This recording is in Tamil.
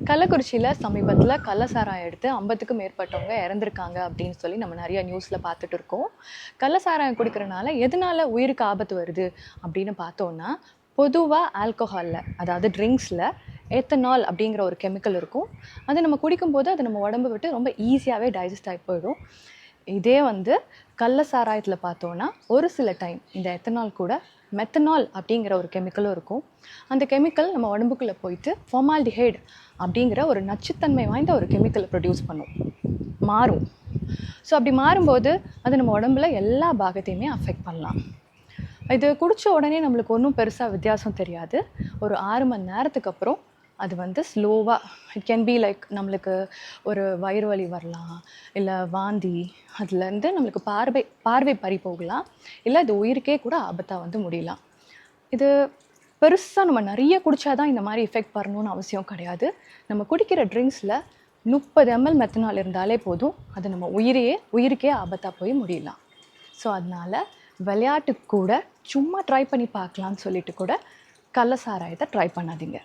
கள்ளக்குறிச்சியில் சமீபத்தில் கள்ள சாராயம் எடுத்து 50க்கும் மேற்பட்டவங்க இறந்துருக்காங்க அப்படின்னு சொல்லி நம்ம நிறைய நியூஸில் பார்த்துட்டு இருக்கோம். கள்ள சாராயம் குடிக்கிறனால எதனால உயிருக்கு ஆபத்து வருது அப்படின்னு பார்த்தோன்னா, பொதுவாக ஆல்கஹாலில், அதாவது ட்ரிங்க்ஸில் ஏத்தனால் அப்படிங்கிற ஒரு கெமிக்கல் இருக்கும். அது நம்ம குடிக்கும்போது அது நம்ம உடம்பு விட்டு ரொம்ப ஈஸியாகவே டைஜஸ்ட் ஆகி போயிடும். இதே கள்ள சாராயத்தில் பார்த்தோன்னா ஒரு சில டைம் இந்த எத்தனால் கூட மெத்தனால் அப்படிங்கிற ஒரு கெமிக்கலும் இருக்கும். அந்த கெமிக்கல் நம்ம உடம்புக்குள்ளே போயிட்டு ஃபார்மால்டிஹைடு அப்படிங்கிற ஒரு நச்சுத்தன்மை வாய்ந்த ஒரு கெமிக்கலை ப்ரொடியூஸ் மாறும். ஸோ அப்படி மாறும்போது அது நம்ம உடம்புல எல்லா பாகத்தையுமே அஃபெக்ட் பண்ணலாம். இது குடித்த உடனே நம்மளுக்கு ஒன்றும் பெருசாக வித்தியாசம் தெரியாது. ஒரு 6 மணி நேரத்துக்கு அப்புறம் அது ஸ்லோவாக இட் கேன் பி லைக் நம்மளுக்கு ஒரு வயிறு வலி வரலாம், இல்லை வாந்தி, அதுலேருந்து நம்மளுக்கு பார்வை பறி போகலாம், இல்லை இது உயிருக்கே கூட ஆபத்தாக முடியலாம். இது பெருசாக நம்ம நிறைய குடித்தாதான் இந்த மாதிரி எஃபெக்ட் வரணும்னு அவசியம் கிடையாது. நம்ம குடிக்கிற ட்ரிங்க்ஸில் 30 ml மெத்தனால் இருந்தாலே போதும், அது நம்ம உயிருக்கே ஆபத்தாக போய் முடியலாம். ஸோ அதனால் விளையாட்டுக்கு கூட சும்மா ட்ரை பண்ணி பார்க்கலான்னு சொல்லிட்டு கூட கள்ள சாராயத்தை ட்ரை பண்ணாதீங்க.